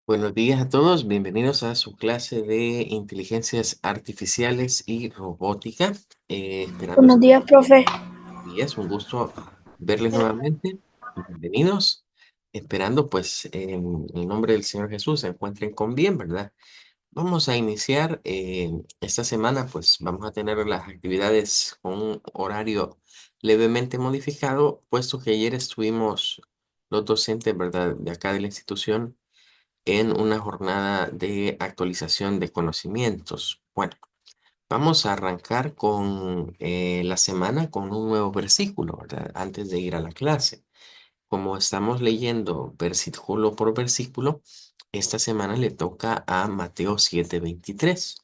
Buenos días a todos, bienvenidos a su clase de inteligencias artificiales y robótica. Esperando Buenos días, profe. y es un gusto verles nuevamente. Bienvenidos. Esperando pues en el nombre del Señor Jesús se encuentren con bien, ¿verdad? Vamos a iniciar esta semana, pues vamos a tener las actividades con un horario levemente modificado, puesto que ayer estuvimos los docentes, ¿verdad? De acá de la institución en una jornada de actualización de conocimientos. Bueno, vamos a arrancar con la semana con un nuevo versículo, ¿verdad? Antes de ir a la clase. Como estamos leyendo versículo por versículo, esta semana le toca a Mateo 7:23.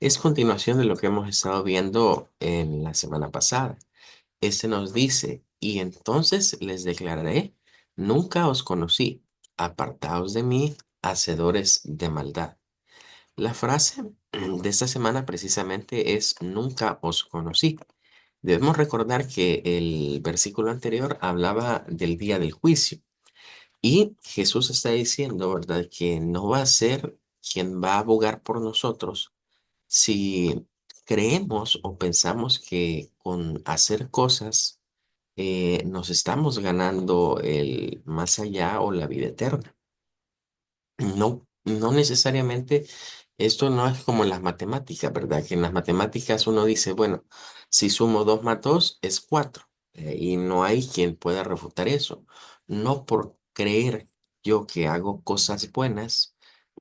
Es continuación de lo que hemos estado viendo en la semana pasada. Este nos dice, y entonces les declararé, nunca os conocí, apartaos de mí, hacedores de maldad. La frase de esta semana precisamente es, nunca os conocí. Debemos recordar que el versículo anterior hablaba del día del juicio y Jesús está diciendo, ¿verdad?, que no va a ser quien va a abogar por nosotros si creemos o pensamos que con hacer cosas nos estamos ganando el más allá o la vida eterna. No, no necesariamente esto no es como en las matemáticas, ¿verdad? Que en las matemáticas uno dice, bueno, si sumo 2 más 2 es 4 y no hay quien pueda refutar eso. No por creer yo que hago cosas buenas,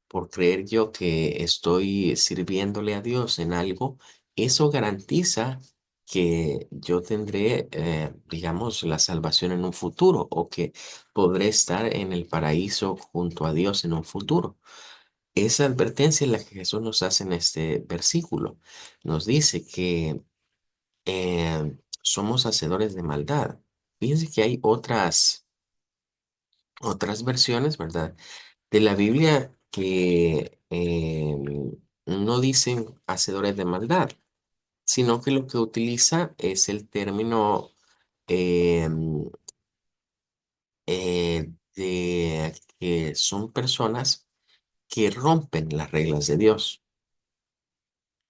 por creer yo que estoy sirviéndole a Dios en algo, eso garantiza que yo tendré, digamos, la salvación en un futuro o que podré estar en el paraíso junto a Dios en un futuro. Esa advertencia es la que Jesús nos hace en este versículo. Nos dice que somos hacedores de maldad. Fíjense que hay otras versiones, ¿verdad?, de la Biblia que no dicen hacedores de maldad, sino que lo que utiliza es el término em, de que son personas que rompen las reglas de Dios.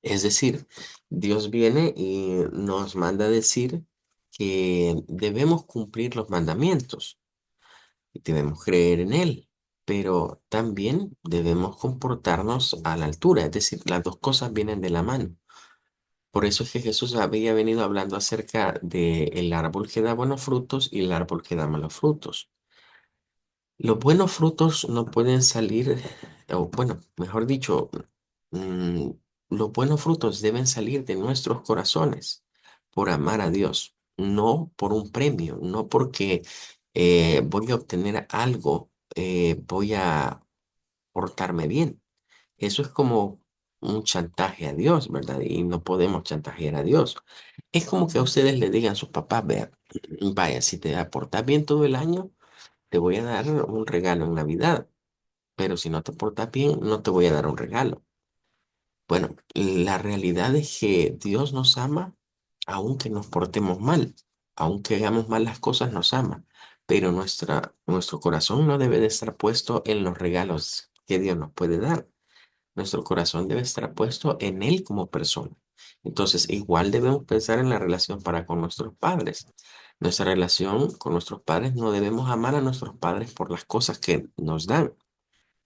Es decir, Dios viene y nos manda a decir que debemos cumplir los mandamientos y debemos creer en Él, pero también debemos comportarnos a la altura, es decir, las dos cosas vienen de la mano. Por eso es que Jesús había venido hablando acerca del árbol que da buenos frutos y el árbol que da malos frutos. Los buenos frutos no pueden salir, o bueno, mejor dicho, mm, los buenos frutos deben salir de nuestros corazones por amar a Dios, no por un premio, no porque voy a obtener algo, voy a portarme bien. Eso es como un chantaje a Dios, ¿verdad? Y no podemos chantajear a Dios. Es como que a ustedes le digan a sus papás, vea, vaya, si te portas bien todo el año, te voy a dar un regalo en Navidad, pero si no te portas bien, no te voy a dar un regalo. Bueno, la realidad es que Dios nos ama aunque nos portemos mal, aunque hagamos mal las cosas, nos ama, pero nuestro corazón no debe de estar puesto en los regalos que Dios nos puede dar. Nuestro corazón debe estar puesto en Él como persona. Entonces, igual debemos pensar en la relación para con nuestros padres. Nuestra relación con nuestros padres no debemos amar a nuestros padres por las cosas que nos dan.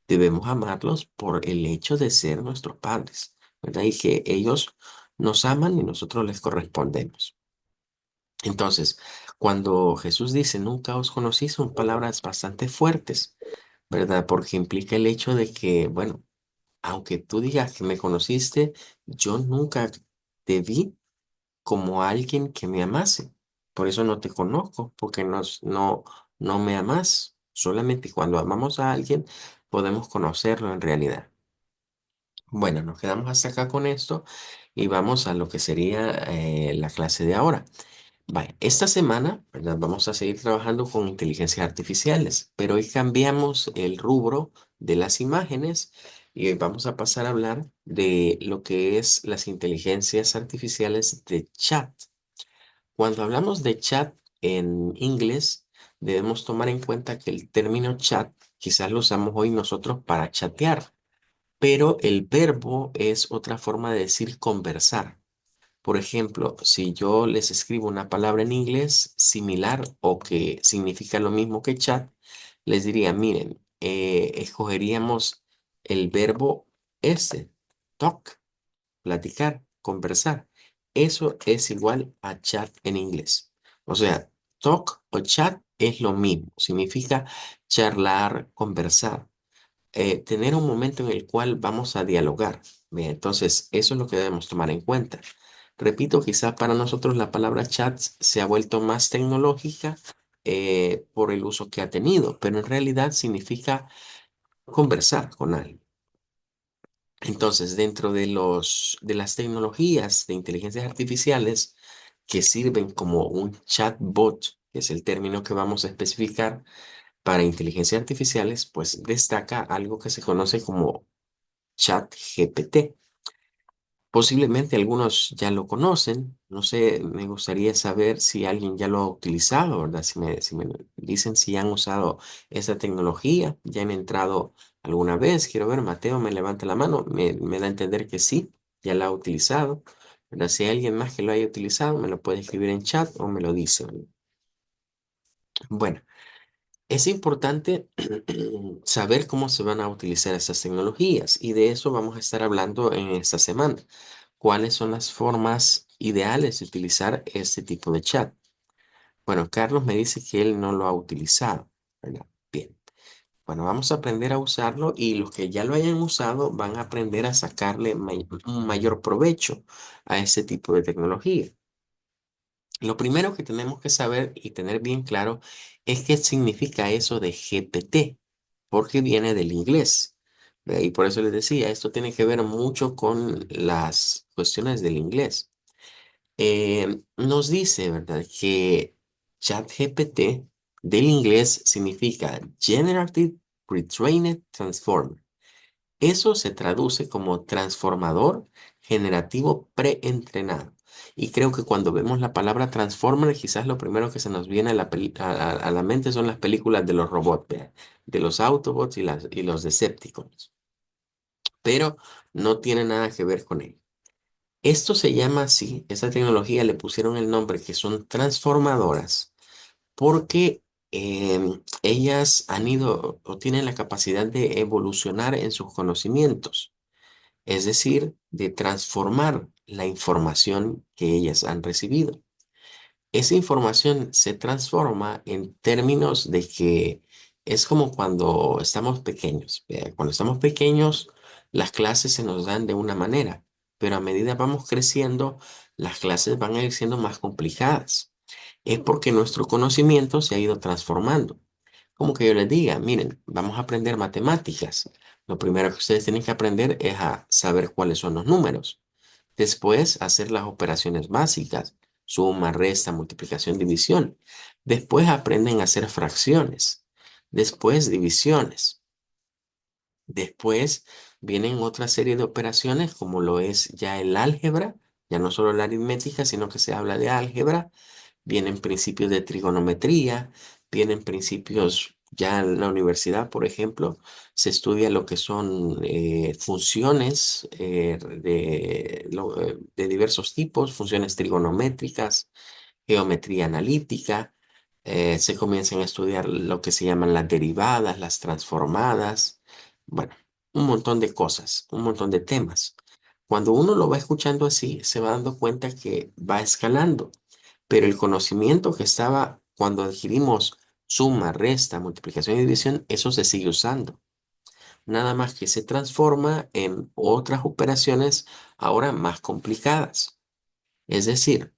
Debemos amarlos por el hecho de ser nuestros padres, ¿verdad? Y que ellos nos aman y nosotros les correspondemos. Entonces, cuando Jesús dice, nunca os conocí, son palabras bastante fuertes, ¿verdad? Porque implica el hecho de que, bueno, aunque tú digas que me conociste, yo nunca te vi como alguien que me amase. Por eso no te conozco, porque no me amas. Solamente cuando amamos a alguien podemos conocerlo en realidad. Bueno, nos quedamos hasta acá con esto y vamos a lo que sería la clase de ahora. Vaya, esta semana, ¿verdad? Vamos a seguir trabajando con inteligencias artificiales, pero hoy cambiamos el rubro de las imágenes y hoy vamos a pasar a hablar de lo que es las inteligencias artificiales de chat. Cuando hablamos de chat en inglés, debemos tomar en cuenta que el término chat quizás lo usamos hoy nosotros para chatear, pero el verbo es otra forma de decir conversar. Por ejemplo, si yo les escribo una palabra en inglés similar o que significa lo mismo que chat, les diría, miren, escogeríamos el verbo ese, talk, platicar, conversar. Eso es igual a chat en inglés. O sea, talk o chat es lo mismo. Significa charlar, conversar, tener un momento en el cual vamos a dialogar. Bien, entonces, eso es lo que debemos tomar en cuenta. Repito, quizás para nosotros la palabra chat se ha vuelto más tecnológica por el uso que ha tenido, pero en realidad significa conversar con alguien. Entonces, dentro de de las tecnologías de inteligencias artificiales que sirven como un chatbot, que es el término que vamos a especificar para inteligencias artificiales, pues destaca algo que se conoce como ChatGPT. Posiblemente algunos ya lo conocen. No sé, me gustaría saber si alguien ya lo ha utilizado, ¿verdad? Si me dicen si han usado esa tecnología, ya han entrado alguna vez. Quiero ver, Mateo me levanta la mano, me da a entender que sí, ya la ha utilizado. ¿Verdad? Si hay alguien más que lo haya utilizado, me lo puede escribir en chat o me lo dice. Bueno. Es importante saber cómo se van a utilizar esas tecnologías y de eso vamos a estar hablando en esta semana. ¿Cuáles son las formas ideales de utilizar este tipo de chat? Bueno, Carlos me dice que él no lo ha utilizado, ¿verdad? Bien. Bueno, vamos a aprender a usarlo y los que ya lo hayan usado van a aprender a sacarle un mayor provecho a ese tipo de tecnología. Lo primero que tenemos que saber y tener bien claro es qué significa eso de GPT, porque viene del inglés. ¿Ve? Y por eso les decía, esto tiene que ver mucho con las cuestiones del inglés. Nos dice, ¿verdad?, que ChatGPT del inglés significa Generative Pre-trained Transformer. Eso se traduce como transformador generativo preentrenado. Y creo que cuando vemos la palabra transformer, quizás lo primero que se nos viene a a la mente son las películas de los robots, ¿vea? De los Autobots y los Decepticons. Pero no tiene nada que ver con ello. Esto se llama así, esa tecnología le pusieron el nombre que son transformadoras porque ellas han ido o tienen la capacidad de evolucionar en sus conocimientos, es decir, de transformar la información que ellas han recibido. Esa información se transforma en términos de que es como cuando estamos pequeños. ¿Vea? Cuando estamos pequeños, las clases se nos dan de una manera, pero a medida vamos creciendo, las clases van a ir siendo más complicadas. Es porque nuestro conocimiento se ha ido transformando. Como que yo les diga, miren, vamos a aprender matemáticas. Lo primero que ustedes tienen que aprender es a saber cuáles son los números. Después, hacer las operaciones básicas, suma, resta, multiplicación, división. Después aprenden a hacer fracciones. Después, divisiones. Después vienen otra serie de operaciones como lo es ya el álgebra, ya no solo la aritmética, sino que se habla de álgebra. Vienen principios de trigonometría, vienen principios, ya en la universidad, por ejemplo, se estudia lo que son funciones de diversos tipos, funciones trigonométricas, geometría analítica, se comienzan a estudiar lo que se llaman las derivadas, las transformadas, bueno, un montón de cosas, un montón de temas. Cuando uno lo va escuchando así, se va dando cuenta que va escalando, pero el conocimiento que estaba cuando adquirimos suma, resta, multiplicación y división, eso se sigue usando. Nada más que se transforma en otras operaciones ahora más complicadas. Es decir,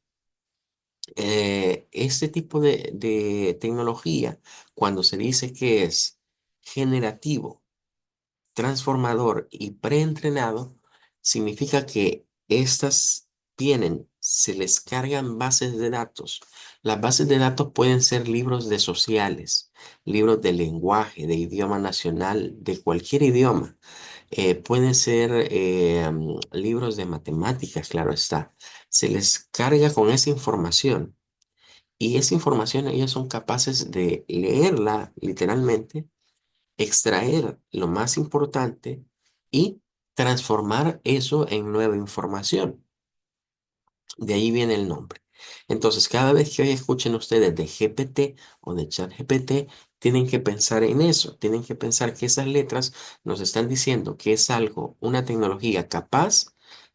este tipo de tecnología, cuando se dice que es generativo, transformador y preentrenado, significa que estas se les cargan bases de datos. Las bases de datos pueden ser libros de sociales, libros de lenguaje, de idioma nacional, de cualquier idioma. Pueden ser libros de matemáticas, claro está. Se les carga con esa información y esa información ellos son capaces de leerla literalmente, extraer lo más importante y transformar eso en nueva información. De ahí viene el nombre. Entonces, cada vez que hoy escuchen ustedes de GPT o de ChatGPT, tienen que pensar en eso, tienen que pensar que esas letras nos están diciendo que es algo, una tecnología capaz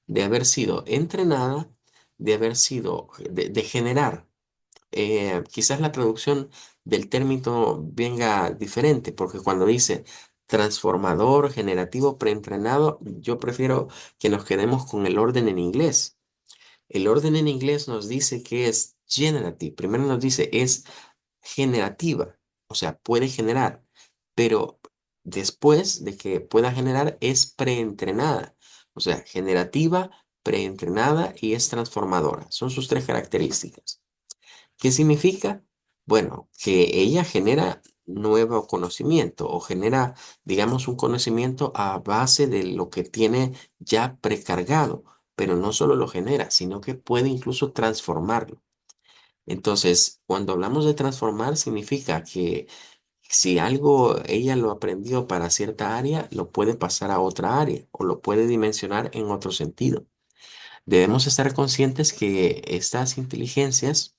de haber sido entrenada, de haber sido, de generar. Quizás la traducción del término venga diferente, porque cuando dice transformador generativo preentrenado, yo prefiero que nos quedemos con el orden en inglés. El orden en inglés nos dice que es generative. Primero nos dice es generativa, o sea, puede generar, pero después de que pueda generar es preentrenada, o sea, generativa, preentrenada y es transformadora. Son sus tres características. ¿Qué significa? Bueno, que ella genera nuevo conocimiento o genera, digamos, un conocimiento a base de lo que tiene ya precargado, pero no solo lo genera, sino que puede incluso transformarlo. Entonces, cuando hablamos de transformar, significa que si algo ella lo aprendió para cierta área, lo puede pasar a otra área o lo puede dimensionar en otro sentido. Debemos estar conscientes que estas inteligencias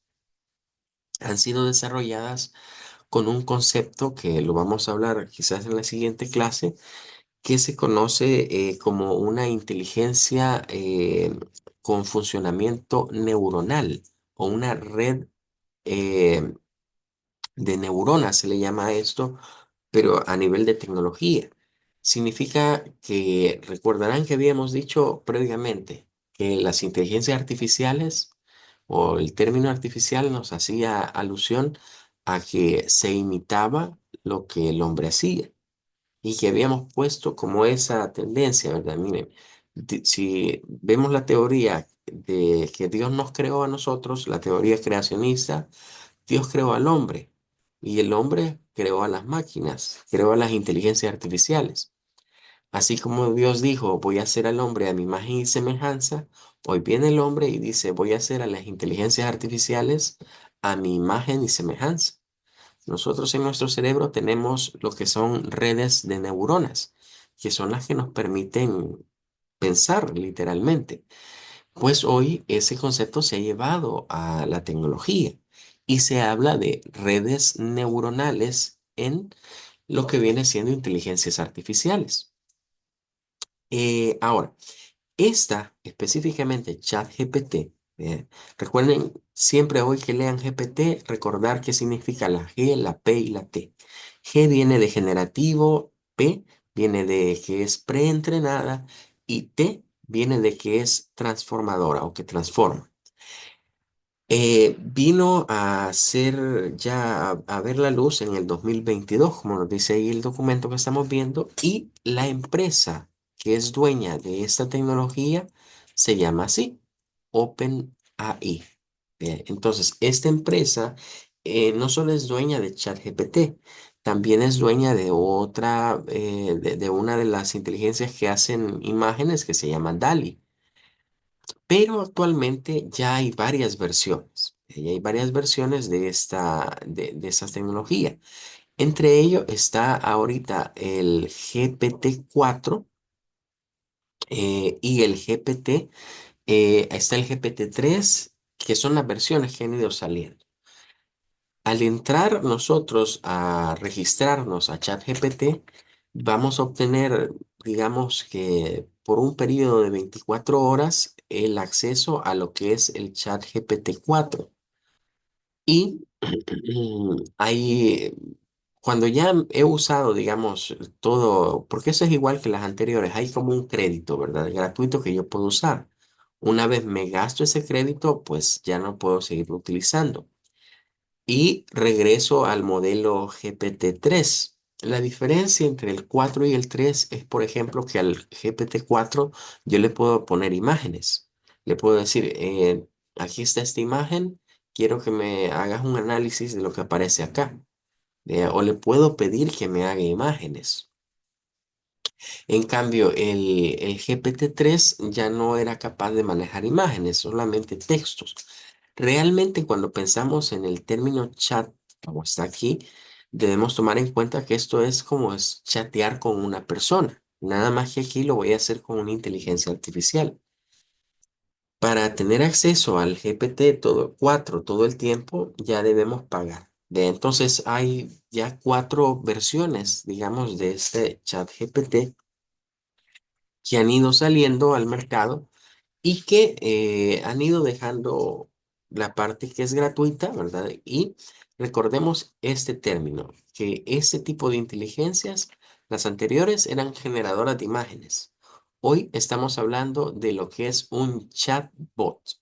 han sido desarrolladas con un concepto que lo vamos a hablar quizás en la siguiente clase, que se conoce como una inteligencia con funcionamiento neuronal o una red eh, de neuronas, se le llama a esto, pero a nivel de tecnología. Significa que recordarán que habíamos dicho previamente que las inteligencias artificiales o el término artificial nos hacía alusión a que se imitaba lo que el hombre hacía y que habíamos puesto como esa tendencia, ¿verdad? Miren, si vemos la teoría de que Dios nos creó a nosotros, la teoría creacionista, Dios creó al hombre y el hombre creó a las máquinas, creó a las inteligencias artificiales. Así como Dios dijo, voy a hacer al hombre a mi imagen y semejanza, hoy viene el hombre y dice, voy a hacer a las inteligencias artificiales a mi imagen y semejanza. Nosotros en nuestro cerebro tenemos lo que son redes de neuronas, que son las que nos permiten pensar literalmente. Pues hoy ese concepto se ha llevado a la tecnología y se habla de redes neuronales en lo que viene siendo inteligencias artificiales. Ahora, esta específicamente, ChatGPT, recuerden siempre hoy que lean GPT, recordar qué significa la G, la P y la T. G viene de generativo, P viene de que es preentrenada y T viene de que es transformadora o que transforma. Vino a ser ya a ver la luz en el 2022, como nos dice ahí el documento que estamos viendo, y la empresa que es dueña de esta tecnología se llama así, OpenAI. Bien, entonces, esta empresa no solo es dueña de ChatGPT, también es dueña de otra, de una de las inteligencias que hacen imágenes que se llama DALI. Pero actualmente ya hay varias versiones. Ya hay varias versiones de de esta tecnología. Entre ellos está ahorita el GPT-4 y el GPT, está el GPT-3, que son las versiones que han ido saliendo. Al entrar nosotros a registrarnos a ChatGPT, vamos a obtener, digamos que por un periodo de 24 horas, el acceso a lo que es el ChatGPT 4. Y ahí, cuando ya he usado, digamos, todo, porque eso es igual que las anteriores, hay como un crédito, ¿verdad? Gratuito que yo puedo usar. Una vez me gasto ese crédito, pues ya no puedo seguirlo utilizando y regreso al modelo GPT-3. La diferencia entre el 4 y el 3 es, por ejemplo, que al GPT-4 yo le puedo poner imágenes. Le puedo decir, aquí está esta imagen, quiero que me hagas un análisis de lo que aparece acá. O le puedo pedir que me haga imágenes. En cambio, el GPT-3 ya no era capaz de manejar imágenes, solamente textos. Realmente cuando pensamos en el término chat, como está aquí, debemos tomar en cuenta que esto es como es chatear con una persona. Nada más que aquí lo voy a hacer con una inteligencia artificial. Para tener acceso al GPT todo, 4 todo el tiempo, ya debemos pagar. Entonces hay ya 4 versiones, digamos, de este chat GPT que han ido saliendo al mercado y que han ido dejando la parte que es gratuita, ¿verdad? Y recordemos este término, que este tipo de inteligencias, las anteriores eran generadoras de imágenes. Hoy estamos hablando de lo que es un chatbot.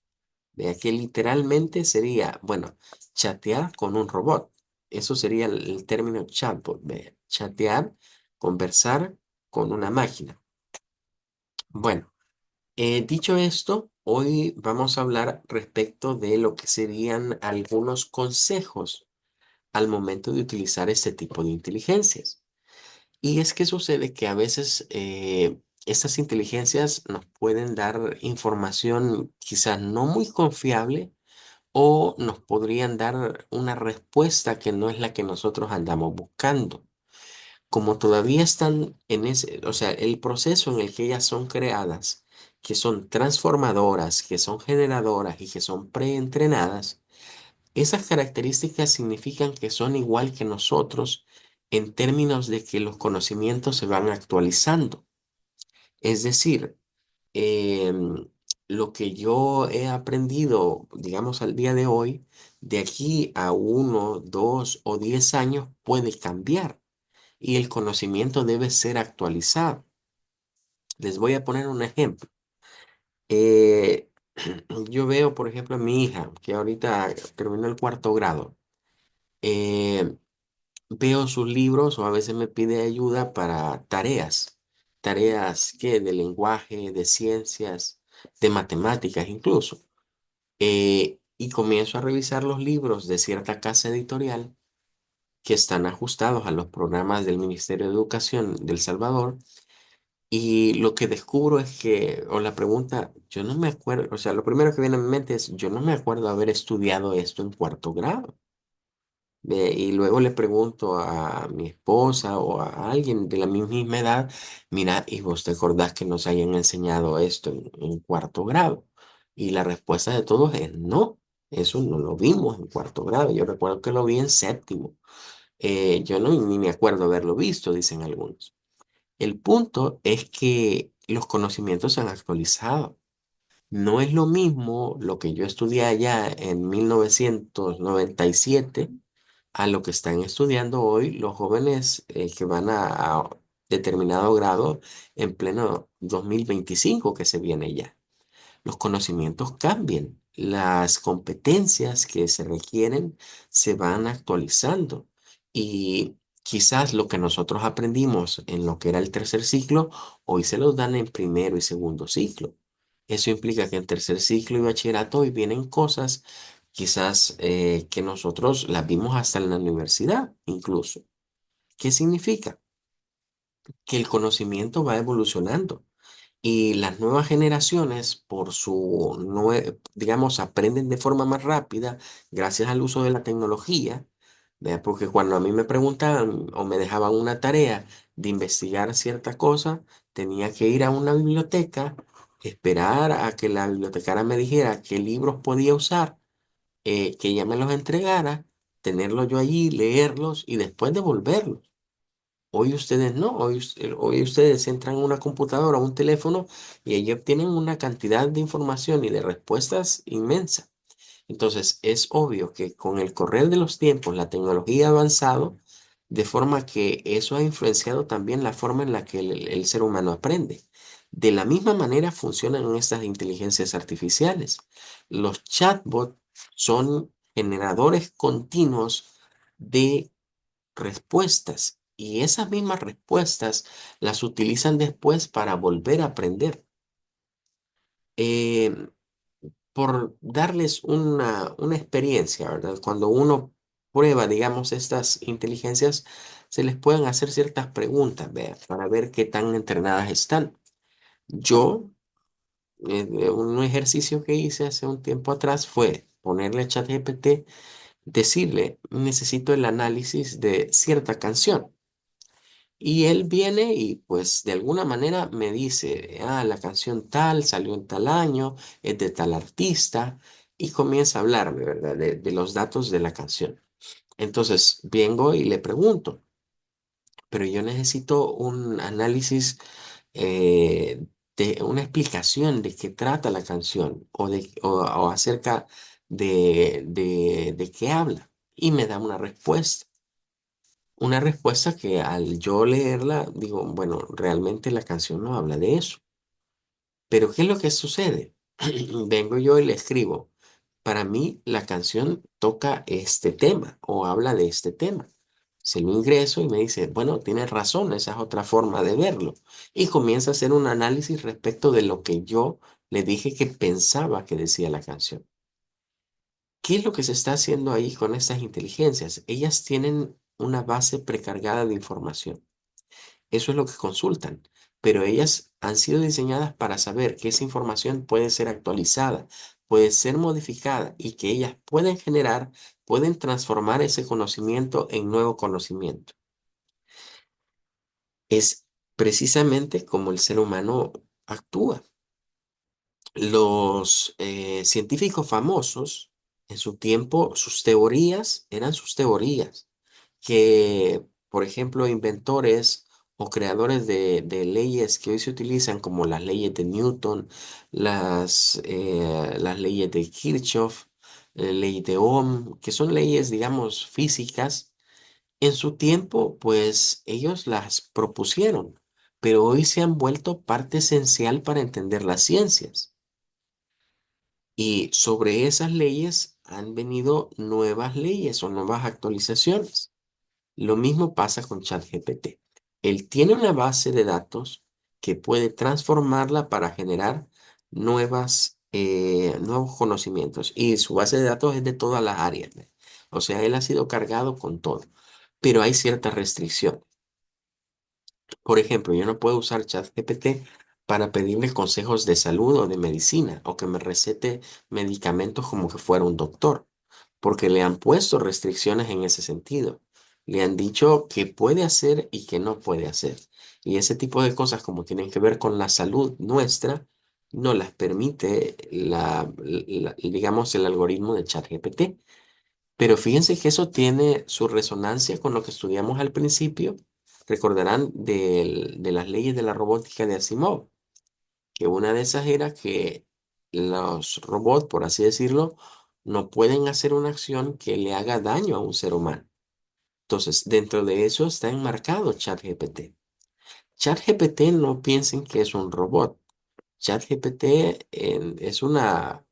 Vea que literalmente sería, bueno, chatear con un robot. Eso sería el término chatbot. Vea, chatear, conversar con una máquina. Bueno. Dicho esto, hoy vamos a hablar respecto de lo que serían algunos consejos al momento de utilizar este tipo de inteligencias. Y es que sucede que a veces estas inteligencias nos pueden dar información quizás no muy confiable o nos podrían dar una respuesta que no es la que nosotros andamos buscando. Como todavía están en ese, o sea, el proceso en el que ellas son creadas, que son transformadoras, que son generadoras y que son preentrenadas, esas características significan que son igual que nosotros en términos de que los conocimientos se van actualizando. Es decir, em, lo que yo he aprendido, digamos, al día de hoy, de aquí a 1, 2 o 10 años puede cambiar y el conocimiento debe ser actualizado. Les voy a poner un ejemplo. Eh, yo veo, por ejemplo, a mi hija, que ahorita terminó el 4.º. eh, Veo sus libros o a veces me pide ayuda para tareas. Tareas que de lenguaje, de ciencias, de matemáticas incluso. Y comienzo a revisar los libros de cierta casa editorial que están ajustados a los programas del Ministerio de Educación del Salvador. Y lo que descubro es que, o la pregunta, yo no me acuerdo, o sea, lo primero que viene a mi mente es, yo no me acuerdo haber estudiado esto en 4.º. Y luego le pregunto a mi esposa o a alguien de la misma edad, mira, ¿y vos te acordás que nos hayan enseñado esto en 4.º? Y la respuesta de todos es no, eso no lo vimos en 4.º. Yo recuerdo que lo vi en 7.º. Yo no, ni me acuerdo haberlo visto, dicen algunos. El punto es que los conocimientos se han actualizado. No es lo mismo lo que yo estudié allá en 1997 a lo que están estudiando hoy los jóvenes que van a determinado grado en pleno 2025 que se viene ya. Los conocimientos cambian, las competencias que se requieren se van actualizando y quizás lo que nosotros aprendimos en lo que era el tercer ciclo, hoy se los dan en primero y segundo ciclo. Eso implica que en tercer ciclo y bachillerato hoy vienen cosas quizás que nosotros las vimos hasta en la universidad incluso. ¿Qué significa? Que el conocimiento va evolucionando. Y las nuevas generaciones, por digamos, aprenden de forma más rápida gracias al uso de la tecnología, ¿vea? Porque cuando a mí me preguntaban o me dejaban una tarea de investigar cierta cosa, tenía que ir a una biblioteca, esperar a que la bibliotecaria me dijera qué libros podía usar, que ella me los entregara, tenerlos yo allí, leerlos y después devolverlos. Hoy ustedes no, hoy ustedes entran a una computadora, a un teléfono y allí obtienen una cantidad de información y de respuestas inmensa. Entonces, es obvio que con el correr de los tiempos, la tecnología ha avanzado de forma que eso ha influenciado también la forma en la que el ser humano aprende. De la misma manera funcionan estas inteligencias artificiales. Los chatbots son generadores continuos de respuestas y esas mismas respuestas las utilizan después para volver a aprender. Eh, por darles una experiencia, ¿verdad? Cuando uno prueba, digamos, estas inteligencias, se les pueden hacer ciertas preguntas, vea, para ver qué tan entrenadas están. Yo, un ejercicio que hice hace un tiempo atrás fue ponerle a ChatGPT, decirle, necesito el análisis de cierta canción. Y él viene y pues de alguna manera me dice, la canción tal salió en tal año, es de tal artista, y comienza a hablarme, ¿verdad? De los datos de la canción. Entonces vengo y le pregunto, pero yo necesito un análisis, de una explicación de qué trata la canción o acerca de qué habla. Y me da una respuesta. Una respuesta que al yo leerla digo, bueno, realmente la canción no habla de eso. Pero ¿qué es lo que sucede? Vengo yo y le escribo. Para mí la canción toca este tema o habla de este tema. Se lo ingreso y me dice, bueno, tienes razón, esa es otra forma de verlo. Y comienza a hacer un análisis respecto de lo que yo le dije que pensaba que decía la canción. ¿Qué es lo que se está haciendo ahí con estas inteligencias? Ellas tienen una base precargada de información. Eso es lo que consultan, pero ellas han sido diseñadas para saber que esa información puede ser actualizada, puede ser modificada y que ellas pueden generar, pueden transformar ese conocimiento en nuevo conocimiento. Es precisamente como el ser humano actúa. Los científicos famosos, en su tiempo, sus teorías eran sus teorías, que, por ejemplo, inventores o creadores de leyes que hoy se utilizan, como las leyes de Newton, las leyes de Kirchhoff, ley de Ohm, que son leyes, digamos, físicas, en su tiempo, pues ellos las propusieron, pero hoy se han vuelto parte esencial para entender las ciencias. Y sobre esas leyes han venido nuevas leyes o nuevas actualizaciones. Lo mismo pasa con ChatGPT. Él tiene una base de datos que puede transformarla para generar nuevos conocimientos. Y su base de datos es de todas las áreas, ¿ve? O sea, él ha sido cargado con todo. Pero hay ciertas restricciones. Por ejemplo, yo no puedo usar ChatGPT para pedirle consejos de salud o de medicina o que me recete medicamentos como que fuera un doctor, porque le han puesto restricciones en ese sentido. Le han dicho qué puede hacer y qué no puede hacer. Y ese tipo de cosas como tienen que ver con la salud nuestra, no las permite digamos, el algoritmo de ChatGPT. Pero fíjense que eso tiene su resonancia con lo que estudiamos al principio. Recordarán de las leyes de la robótica de Asimov, que una de esas era que los robots, por así decirlo, no pueden hacer una acción que le haga daño a un ser humano. Entonces, dentro de eso está enmarcado ChatGPT. ChatGPT no piensen que es un robot. ChatGPT es una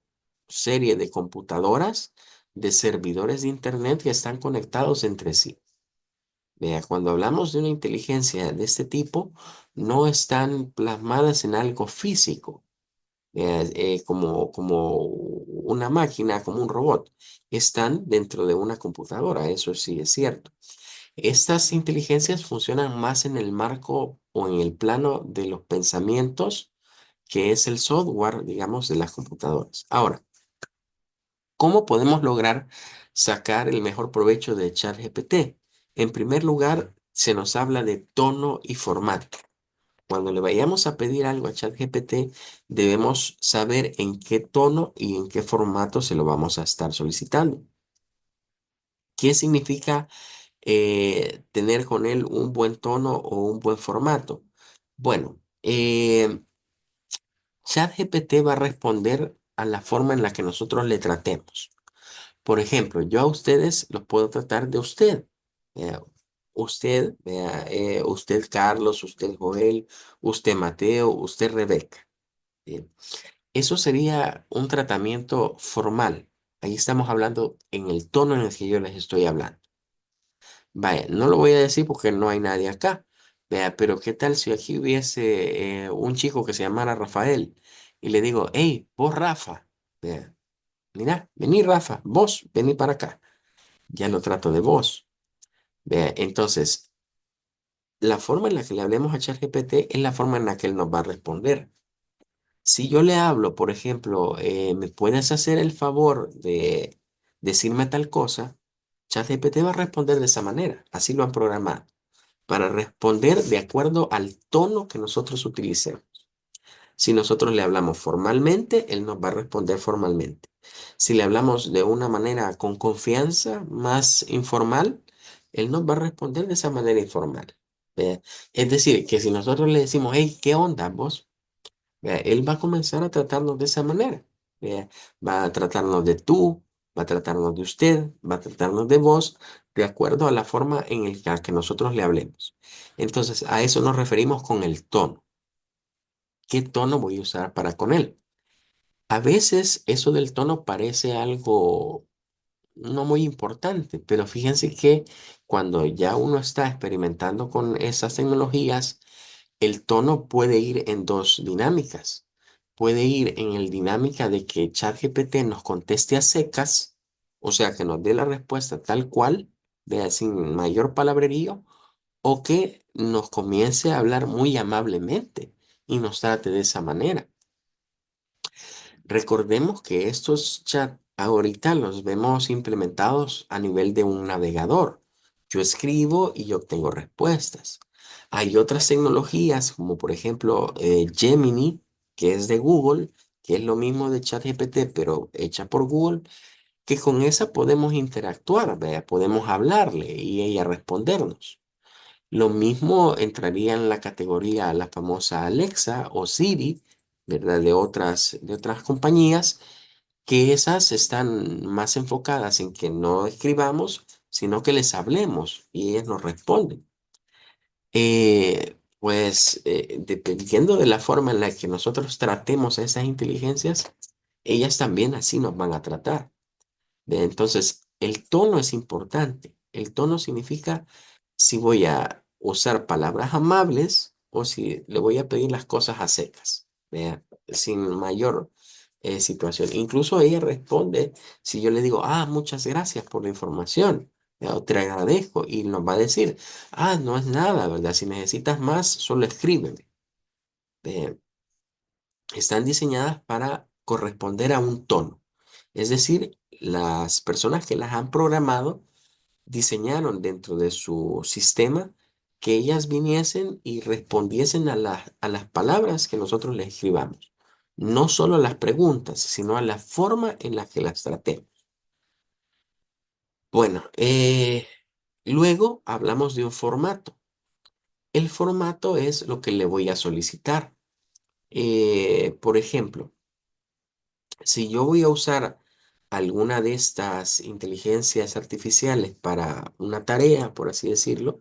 serie de computadoras, de servidores de Internet que están conectados entre sí. Vea, cuando hablamos de una inteligencia de este tipo, no están plasmadas en algo físico, vea, como una máquina, como un robot. Están dentro de una computadora, eso sí es cierto. Estas inteligencias funcionan más en el marco o en el plano de los pensamientos, que es el software, digamos, de las computadoras. Ahora, ¿cómo podemos lograr sacar el mejor provecho de ChatGPT? En primer lugar, se nos habla de tono y formato. Cuando le vayamos a pedir algo a ChatGPT, debemos saber en qué tono y en qué formato se lo vamos a estar solicitando. ¿Qué significa tener con él un buen tono o un buen formato? Bueno, ChatGPT va a responder a la forma en la que nosotros le tratemos. Por ejemplo, yo a ustedes los puedo tratar de usted. Vea, usted Carlos, usted Joel, usted Mateo, usted Rebeca. Bien. Eso sería un tratamiento formal. Ahí estamos hablando en el tono en el que yo les estoy hablando. Vaya, no lo voy a decir porque no hay nadie acá. Vea, pero ¿qué tal si aquí hubiese un chico que se llamara Rafael y le digo, hey, vos Rafa, vea, mira, vení Rafa, vos, vení para acá. Ya lo trato de vos. Vea, entonces, la forma en la que le hablemos a ChatGPT es la forma en la que él nos va a responder. Si yo le hablo, por ejemplo, ¿me puedes hacer el favor de decirme tal cosa? ChatGPT va a responder de esa manera. Así lo han programado, para responder de acuerdo al tono que nosotros utilicemos. Si nosotros le hablamos formalmente, él nos va a responder formalmente. Si le hablamos de una manera con confianza, más informal, él nos va a responder de esa manera informal. ¿Ve? Es decir, que si nosotros le decimos, hey, ¿qué onda vos? Vea, él va a comenzar a tratarnos de esa manera. Vea, va a tratarnos de tú, va a tratarnos de usted, va a tratarnos de vos, de acuerdo a la forma en la que nosotros le hablemos. Entonces, a eso nos referimos con el tono. ¿Qué tono voy a usar para con él? A veces eso del tono parece algo no muy importante, pero fíjense que cuando ya uno está experimentando con esas tecnologías, el tono puede ir en dos dinámicas. Puede ir en el dinámica de que ChatGPT nos conteste a secas, o sea, que nos dé la respuesta tal cual, vea, sin mayor palabrerío, o que nos comience a hablar muy amablemente y nos trate de esa manera. Recordemos que estos chats ahorita los vemos implementados a nivel de un navegador. Yo escribo y yo obtengo respuestas. Hay otras tecnologías como por ejemplo Gemini, que es de Google, que es lo mismo de ChatGPT, pero hecha por Google, que con esa podemos interactuar, ¿vea? Podemos hablarle y ella respondernos. Lo mismo entraría en la categoría la famosa Alexa o Siri, ¿verdad? De otras compañías, que esas están más enfocadas en que no escribamos, sino que les hablemos y ellas nos responden. Dependiendo de la forma en la que nosotros tratemos a esas inteligencias, ellas también así nos van a tratar. Entonces, el tono es importante. El tono significa si voy a usar palabras amables o si le voy a pedir las cosas a secas, ¿vea? Sin mayor situación. Incluso ella responde si yo le digo, muchas gracias por la información, ¿vea? O te agradezco, y nos va a decir, no es nada, ¿verdad? Si necesitas más, solo escríbeme. ¿Ve? Están diseñadas para corresponder a un tono. Es decir, las personas que las han programado diseñaron dentro de su sistema que ellas viniesen y respondiesen a las palabras que nosotros les escribamos. No solo a las preguntas, sino a la forma en la que las tratemos. Bueno, luego hablamos de un formato. El formato es lo que le voy a solicitar. Por ejemplo, si yo voy a usar alguna de estas inteligencias artificiales para una tarea, por así decirlo,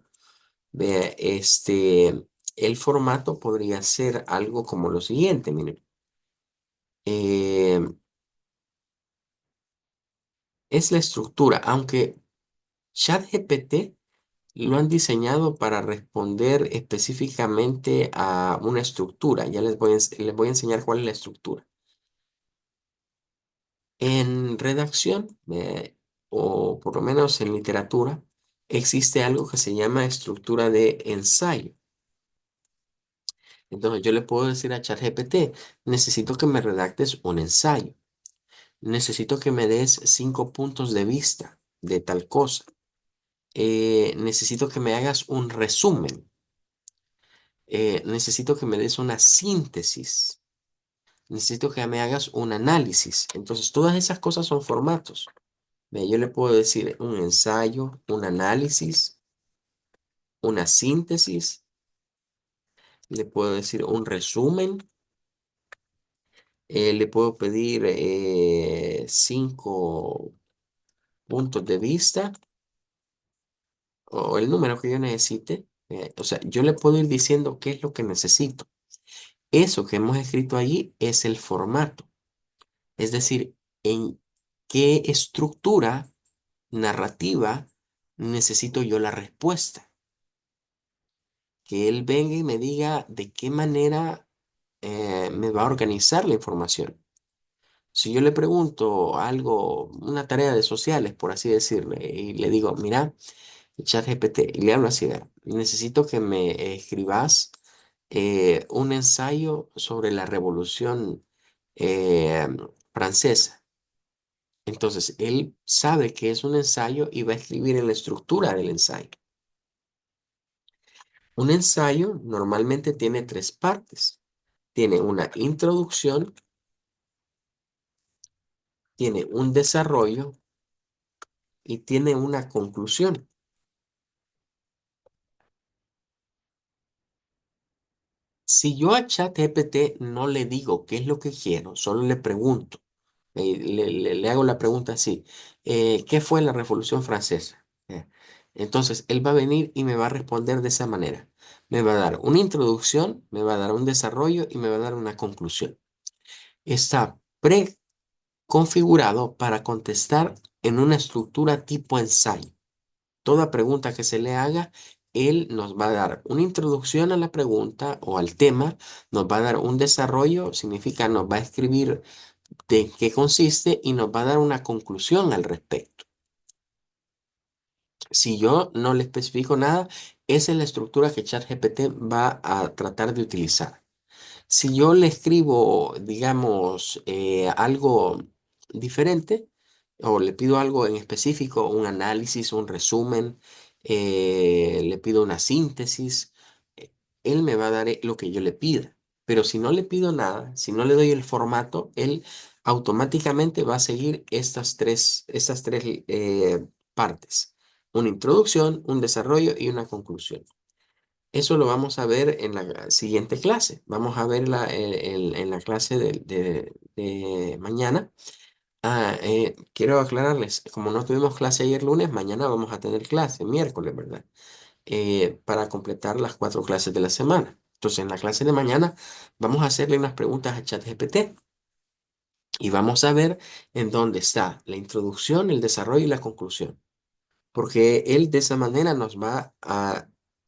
vea, el formato podría ser algo como lo siguiente, miren. Eh, es la estructura, aunque ChatGPT lo han diseñado para responder específicamente a una estructura. Ya les voy a enseñar cuál es la estructura. En redacción, o por lo menos en literatura, existe algo que se llama estructura de ensayo. Entonces yo le puedo decir a ChatGPT, necesito que me redactes un ensayo. Necesito que me des 5 puntos de vista de tal cosa. Necesito que me hagas un resumen. Necesito que me des una síntesis. Necesito que me hagas un análisis. Entonces, todas esas cosas son formatos. Ve, yo le puedo decir un ensayo, un análisis, una síntesis. Le puedo decir un resumen. Le puedo pedir 5 puntos de vista o el número que yo necesite. O sea, yo le puedo ir diciendo qué es lo que necesito. Eso que hemos escrito allí es el formato. Es decir, en qué estructura narrativa necesito yo la respuesta. Que él venga y me diga de qué manera me va a organizar la información. Si yo le pregunto algo, una tarea de sociales, por así decirle, y le digo, mira, ChatGPT, y le hablo así, "Vea, necesito que me escribas un ensayo sobre la Revolución eh, Francesa. Entonces, él sabe que es un ensayo y va a escribir en la estructura del ensayo. Un ensayo normalmente tiene tres partes. Tiene una introducción, tiene un desarrollo y tiene una conclusión. Si yo a ChatGPT no le digo qué es lo que quiero, solo le pregunto, le hago la pregunta así, ¿qué fue la Revolución Francesa? Entonces, él va a venir y me va a responder de esa manera. Me va a dar una introducción, me va a dar un desarrollo y me va a dar una conclusión. Está preconfigurado para contestar en una estructura tipo ensayo. Toda pregunta que se le haga, él nos va a dar una introducción a la pregunta o al tema, nos va a dar un desarrollo, significa nos va a escribir de qué consiste y nos va a dar una conclusión al respecto. Si yo no le especifico nada, esa es la estructura que ChatGPT va a tratar de utilizar. Si yo le escribo, digamos, algo diferente, o le pido algo en específico, un análisis, un resumen, le pido una síntesis, eh, él me va a dar lo que yo le pida. Pero si no le pido nada, si no le doy el formato, él automáticamente va a seguir estas tres partes. Una introducción, un desarrollo y una conclusión. Eso lo vamos a ver en la siguiente clase. Vamos a ver en la clase de mañana. Quiero aclararles, como no tuvimos clase ayer lunes, mañana vamos a tener clase, miércoles, ¿verdad? Para completar las 4 clases de la semana. Entonces, en la clase de mañana vamos a hacerle unas preguntas a ChatGPT y vamos a ver en dónde está la introducción, el desarrollo y la conclusión, porque él de esa manera nos va a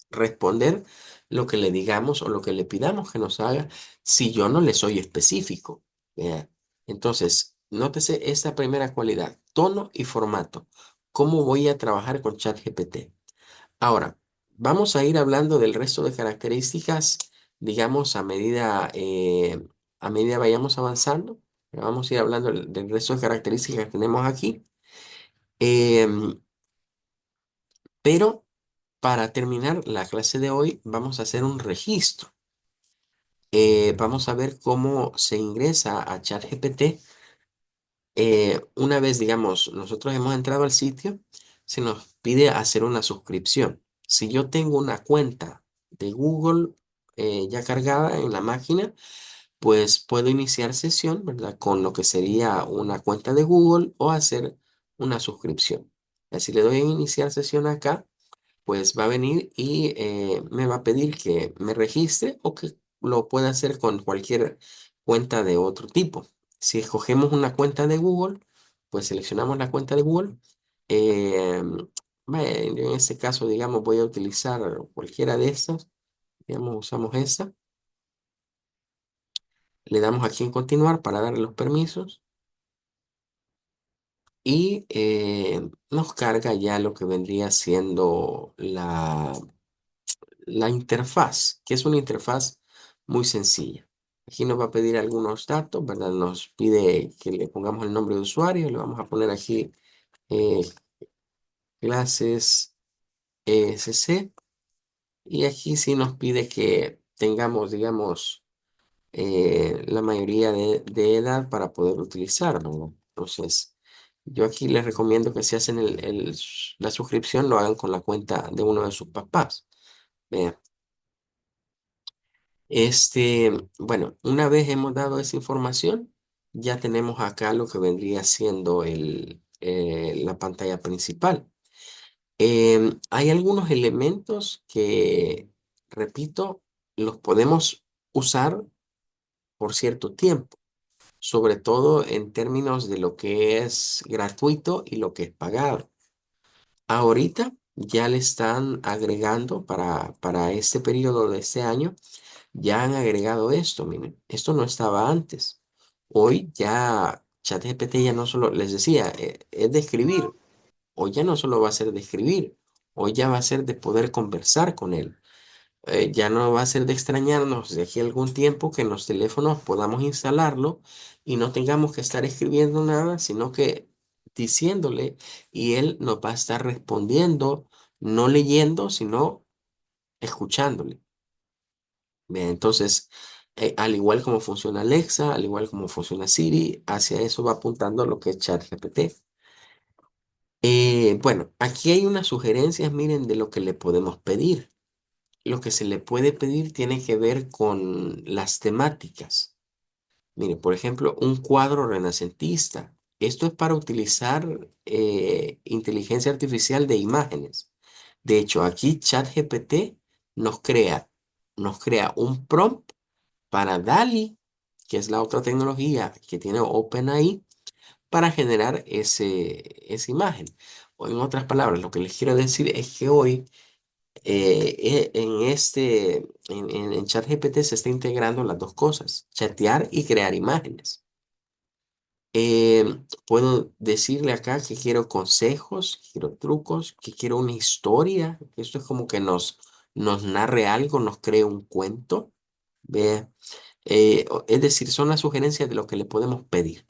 responder lo que le digamos o lo que le pidamos que nos haga si yo no le soy específico. ¿Vea? Entonces, nótese esta primera cualidad, tono y formato. ¿Cómo voy a trabajar con ChatGPT? Ahora, vamos a ir hablando del resto de características, digamos, a medida vayamos avanzando. Vamos a ir hablando del resto de características que tenemos aquí. Em, pero para terminar la clase de hoy, vamos a hacer un registro. Vamos a ver cómo se ingresa a ChatGPT. Una vez, digamos, nosotros hemos entrado al sitio, se nos pide hacer una suscripción. Si yo tengo una cuenta de Google ya cargada en la máquina, pues puedo iniciar sesión, ¿verdad? Con lo que sería una cuenta de Google o hacer una suscripción. Así le doy en iniciar sesión acá, pues va a venir y me va a pedir que me registre o que lo pueda hacer con cualquier cuenta de otro tipo. Si escogemos una cuenta de Google, pues seleccionamos la cuenta de Google. eh, en este caso, digamos, voy a utilizar cualquiera de estas. Digamos, usamos esta. Le damos aquí en continuar para darle los permisos y nos carga ya lo que vendría siendo la interfaz, que es una interfaz muy sencilla. Aquí nos va a pedir algunos datos, ¿verdad? Nos pide que le pongamos el nombre de usuario, le vamos a poner aquí eh, clases ESC y aquí sí nos pide que tengamos, digamos, la mayoría de edad para poder utilizarlo, ¿no? Entonces, yo aquí les recomiendo que si hacen la suscripción lo hagan con la cuenta de uno de sus papás. Vean. Bueno, una vez hemos dado esa información, ya tenemos acá lo que vendría siendo la pantalla principal. Hay algunos elementos que, repito, los podemos usar por cierto tiempo, sobre todo en términos de lo que es gratuito y lo que es pagado. Ahorita ya le están agregando para este periodo de este año. Ya han agregado esto, miren, esto no estaba antes. Hoy ya ChatGPT ya no solo, les decía, es de escribir. Hoy ya no solo va a ser de escribir, hoy ya va a ser de poder conversar con él. Ya no va a ser de extrañarnos de aquí a algún tiempo que en los teléfonos podamos instalarlo y no tengamos que estar escribiendo nada, sino que diciéndole y él nos va a estar respondiendo, no leyendo, sino escuchándole. Bien, entonces, al igual como funciona Alexa, al igual como funciona Siri, hacia eso va apuntando lo que es ChatGPT. Bueno, aquí hay unas sugerencias, miren, de lo que le podemos pedir. Lo que se le puede pedir tiene que ver con las temáticas. Mire, por ejemplo, un cuadro renacentista. Esto es para utilizar inteligencia artificial de imágenes. De hecho, aquí ChatGPT nos crea, nos crea un prompt para DALI, que es la otra tecnología que tiene OpenAI, para generar esa imagen. O en otras palabras, lo que les quiero decir es que hoy en ChatGPT se está integrando las dos cosas, chatear y crear imágenes. Puedo decirle acá que quiero consejos, que quiero trucos, que quiero una historia. Esto es como que nos narre algo, nos cree un cuento. Ve, es decir, son las sugerencias de lo que le podemos pedir.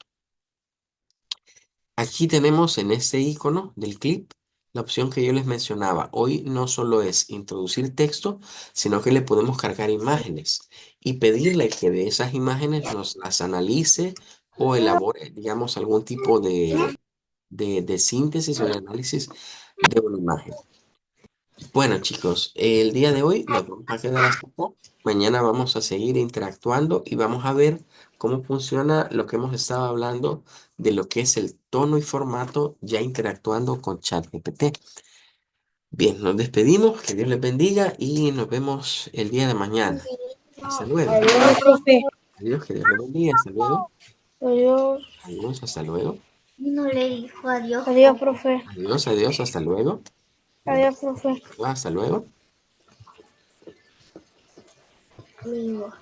Aquí tenemos en este icono del clip la opción que yo les mencionaba. Hoy no solo es introducir texto, sino que le podemos cargar imágenes y pedirle que de esas imágenes nos las analice o elabore, digamos, algún tipo de síntesis o de análisis de una imagen. Bueno, chicos, el día de hoy nos vamos a quedar hasta acá. Mañana vamos a seguir interactuando y vamos a ver cómo funciona lo que hemos estado hablando de lo que es el tono y formato ya interactuando con ChatGPT. Bien, nos despedimos, que Dios les bendiga y nos vemos el día de mañana. Hasta luego. Adiós, profe. Adiós, que Dios les bendiga. Hasta luego. Adiós. Adiós, hasta luego. Y no le dijo adiós. Adiós, profe. Adiós, adiós, hasta luego. Adiós, profe. Hasta luego. Amigo.